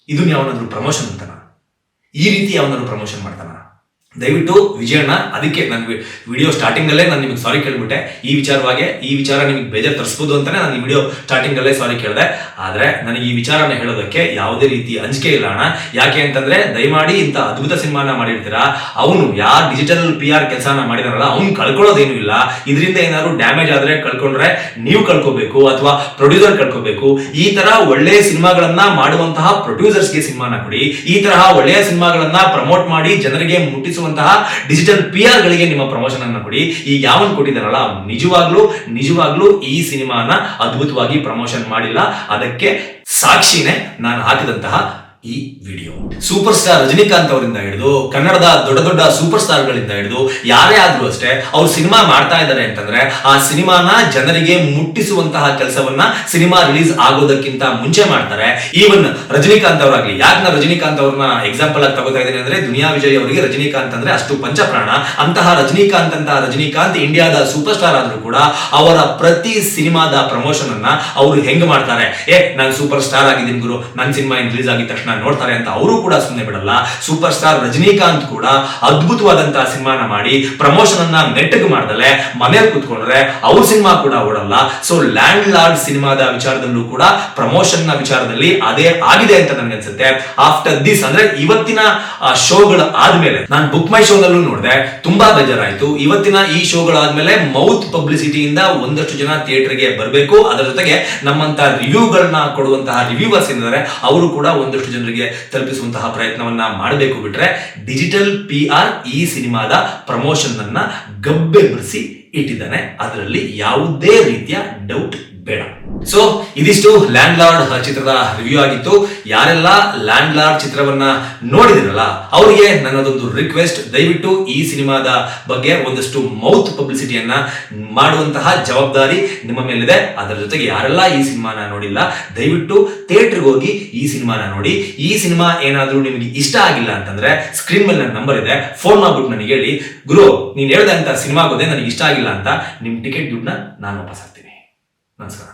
ಇದನ್ನ ಯಾವನಾದ್ರೂ ಪ್ರಮೋಷನ್ ಅಂತಾನ? ಈ ರೀತಿ ಯಾವನಾದ್ರೂ ಪ್ರಮೋಷನ್ ಮಾಡ್ತಾನ? ದಯವಿಟ್ಟು ವಿಜಯಣ್ಣ, ಅದಕ್ಕೆ ನಾನು ವಿಡಿಯೋ ಸ್ಟಾರ್ಟಿಂಗ್ ಅಲ್ಲೇ ನಾನು ನಿಮಗೆ ಸಾರಿ ಕೇಳ್ಬಿಟ್ಟೆ. ಈ ವಿಚಾರ ನಿಮಗೆ ಬೇಜಾರು ತರಿಸ್ಬೋದು ಅಂತಾನೆ ನಾನು ಈ ವಿಡಿಯೋ ಸ್ಟಾರ್ಟಿಂಗ್ ಅಲ್ಲೇ ಸಾರಿ ಕೇಳಿದೆ. ಆದ್ರೆ ನನಗೆ ಈ ವಿಚಾರನ ಹೇಳೋದಕ್ಕೆ ಯಾವುದೇ ರೀತಿ ಅಂಜಿಕೆ ಇಲ್ಲ ಅಣ್ಣ. ಯಾಕೆ ಅಂತಂದ್ರೆ, ದಯಮಾಡಿ ಇಂಥ ಅದ್ಭುತ ಸಿನಿಮಾನ ಮಾಡಿರ್ತೀರಾ, ಅವನು ಯಾರು ಡಿಜಿಟಲ್ PR ಕೆಲಸನ ಮಾಡಿದಾರಲ್ಲ ಅವ್ನು ಕಳ್ಕೊಳ್ಳೋದೇನು ಇಲ್ಲ. ಇದರಿಂದ ಏನಾದ್ರು ಡ್ಯಾಮೇಜ್ ಆದ್ರೆ ಕಳ್ಕೊಂಡ್ರೆ ನೀವು ಕಳ್ಕೋಬೇಕು ಅಥವಾ ಪ್ರೊಡ್ಯೂಸರ್ ಕಳ್ಕೋಬೇಕು. ಈ ತರ ಒಳ್ಳೆ ಸಿನಿಮಾಗಳನ್ನ ಮಾಡುವಂತಹ ಪ್ರೊಡ್ಯೂಸರ್ಸ್ಗೆ ಸಿನಿಮಾನ ಕೊಡಿ. ಈ ತರಹ ಒಳ್ಳೆಯ ಸಿನಿಮಾಗಳನ್ನ ಪ್ರಮೋಟ್ ಮಾಡಿ ಜನರಿಗೆ ಮುಟ್ಟಿಸುವ ಡಿಜಿಟಲ್ PR ಗಳಿಗೆ ನಿಮ್ಮ ಪ್ರಮೋಷನ್ ಅನ್ನು ಕೊಡಿ. ಈಗ ಯಾವನ್ ಕೊಟ್ಟಿದ್ದಾರಲ್ಲ ನಿಜವಾಗ್ಲೂ ಈ ಸಿನಿಮಾನ ಅದ್ಭುತವಾಗಿ ಪ್ರಮೋಷನ್ ಮಾಡಿಲ್ಲ. ಅದಕ್ಕೆ ಸಾಕ್ಷಿನೇ ನಾನು ಹಾಕಿದಂತಹ ಈ ವಿಡಿಯೋ. ಸೂಪರ್ ಸ್ಟಾರ್ ರಜನಿಕಾಂತ್ ಅವರಿಂದ ಹಿಡಿದು ಕನ್ನಡದ ದೊಡ್ಡ ದೊಡ್ಡ ಸೂಪರ್ ಸ್ಟಾರ್ ಗಳಿಂದ ಹಿಡಿದು ಯಾರೇ ಆದ್ರೂ ಅಷ್ಟೇ, ಅವ್ರು ಸಿನಿಮಾ ಮಾಡ್ತಾ ಇದ್ದಾರೆ ಅಂತಂದ್ರೆ ಆ ಸಿನಿಮಾನ ಜನರಿಗೆ ಮುಟ್ಟಿಸುವಂತಹ ಕೆಲಸವನ್ನ ಸಿನಿಮಾ ರಿಲೀಸ್ ಆಗೋದಕ್ಕಿಂತ ಮುಂಚೆ ಮಾಡ್ತಾರೆ. ಈವನ್ ರಜನಿಕಾಂತ್ ಅವರಾಗ್ಲಿ, ಯಾಕೆ ನಾನು ರಜನಿಕಾಂತ್ ಅವ್ರನ್ನ ಎಕ್ಸಾಂಪಲ್ ಆಗಿ ತಗೋತಾ ಇದ್ದೀನಿ ಅಂದ್ರೆ, ದುನಿಯಾ ವಿಜಯ್ ಅವರಿಗೆ ರಜನಿಕಾಂತ್ ಅಂದ್ರೆ ಅಷ್ಟು ಪಂಚಪ್ರಾಣ. ಅಂತಹ ರಜನಿಕಾಂತ್ ಇಂಡಿಯಾದ ಸೂಪರ್ ಸ್ಟಾರ್ ಆದ್ರೂ ಕೂಡ ಅವರ ಪ್ರತಿ ಸಿನಿಮಾದ ಪ್ರಮೋಷನ್ ಅನ್ನ ಅವರು ಹೆಂಗ್ ಮಾಡ್ತಾರೆ, ನಾನು ಸೂಪರ್ ಸ್ಟಾರ್ ಆಗಿದ್ದೀನಿ ಗುರು, ನನ್ನ ಸಿನಿಮಾ ರಿಲೀಸ್ ಆಗಿದ ತಕ್ಷಣ ನೋಡ್ತಾರೆ ಅಂತ ಅವರು ಕೂಡ ಸುಮ್ಮನೆ ಬಿಡಲ್ಲ. ಸೂಪರ್ ಸ್ಟಾರ್ ರಜನಿಕಾಂತ್ ಕೂಡ ಅದ್ಭುತವಾದಂತಹ ಸಿನಿಮಾನ ಮಾಡಿ ಪ್ರಮೋಷನ್ ಅನ್ನ ನೆಟ್ಟಗೆ ಮಾಡ್ದಲೆ ಮನೆಯಲ್ಲಿ ಕೂತ್ಕೊಂಡ್ರೆ ಅವ್ರ ಸಿನಿಮಾ ಕೂಡ ಓಡಲ್ಲ. ಸೊ ಲ್ಯಾಂಡ್ ಲಾರ್ಡ್ ಸಿನಿಮಾದ ವಿಚಾರದಲ್ಲೂ ಕೂಡ ಪ್ರಮೋಷನ್ ನ ವಿಚಾರದಲ್ಲಿ ಅದೇ ಆಗಿದೆ ಅಂತ ನನಗೆ ಅನ್ಸುತ್ತೆ. ಆಫ್ಟರ್ ದಿಸ್ ಅಂದ್ರೆ ಇವತ್ತಿನ ಶೋಗಳ ಆದ್ಮೇಲೆ, ನಾನು ಬುಕ್ ಮೈ ಶೋ ನಲ್ಲೂ ನೋಡಿದೆ, ತುಂಬಾ ಬೇಜಾರಾಯ್ತು. ಇವತ್ತಿನ ಈ ಶೋಗಳಾದ್ಮೇಲೆ ಮೌತ್ ಪಬ್ಲಿಸಿಟಿಯಿಂದ ಒಂದಷ್ಟು ಜನ ಥಿಯೇಟರ್ಗೆ ಬರಬೇಕು. ಅದರ ಜೊತೆಗೆ ನಮ್ಮಂತ ರಿವ್ಯೂಗಳನ್ನ ಕೊಡುವಂತಹ ರಿವ್ಯೂವರ್ಸ್ ಏನಿದ್ದಾರೆ ಅವರು ಕೂಡ ಒಂದಷ್ಟು ಜನರಿಗೆ ತಲುಪಿಸುವಂತಹ ಪ್ರಯತ್ನವನ್ನ ಮಾಡಬೇಕು. ಬಿಟ್ರೆ ಡಿಜಿಟಲ್ PR ಈ ಸಿನಿಮಾದ ಪ್ರಮೋಷನ್ ಅನ್ನ ಗಬ್ಬೆಬ್ಬಿಸಿ ಇಟ್ಟಿದ್ದಾನೆ, ಅದರಲ್ಲಿ ಯಾವುದೇ ರೀತಿಯ ಡೌಟ್ ಬೇಡ. ಸೊ ಇದಿಷ್ಟು ಲ್ಯಾಂಡ್ ಲಾರ್ಡ್ ಚಿತ್ರದ ರಿವ್ಯೂ ಆಗಿತ್ತು. ಯಾರೆಲ್ಲ ಲ್ಯಾಂಡ್ ಲಾರ್ಡ್ ಚಿತ್ರವನ್ನ ನೋಡಿದಿರಲ್ಲ ಅವರಿಗೆ ನನ್ನದೊಂದು ರಿಕ್ವೆಸ್ಟ್, ದಯವಿಟ್ಟು ಈ ಸಿನಿಮಾದ ಬಗ್ಗೆ ಒಂದಷ್ಟು ಮೌತ್ ಪಬ್ಲಿಸಿಟಿಯನ್ನ ಮಾಡುವಂತಹ ಜವಾಬ್ದಾರಿ ನಿಮ್ಮ ಮೇಲಿದೆ. ಅದರ ಜೊತೆಗೆ ಯಾರೆಲ್ಲ ಈ ಸಿನಿಮಾನ ನೋಡಿಲ್ಲ, ದಯವಿಟ್ಟು ಥಿಯೇಟರ್ಗೆ ಹೋಗಿ ಈ ಸಿನಿಮಾನ ನೋಡಿ. ಈ ಸಿನಿಮಾ ಏನಾದ್ರೂ ನಿಮಗೆ ಇಷ್ಟ ಆಗಿಲ್ಲ ಅಂತಂದ್ರೆ ಸ್ಕ್ರೀನ್ ಮೇಲೆ ನನ್ನ ನಂಬರ್ ಇದೆ, ಫೋನ್ ಮಾಡ್ಬಿಟ್ಟು ನನಗೆ ಹೇಳಿ, ಗುರು ನೀನ್ ಹೇಳ್ದಂತ ಸಿನಿಮಾ ಗೊತ್ತೇ ನನಗೆ ಇಷ್ಟ ಆಗಿಲ್ಲ ಅಂತ, ನಿಮ್ ಟಿಕೆಟ್ ದುಡ್ಡನ್ನ ನಾನು ವಾಪಸ್ ಹಾಕ್ತೀನಿ. ನಮಸ್ಕಾರ.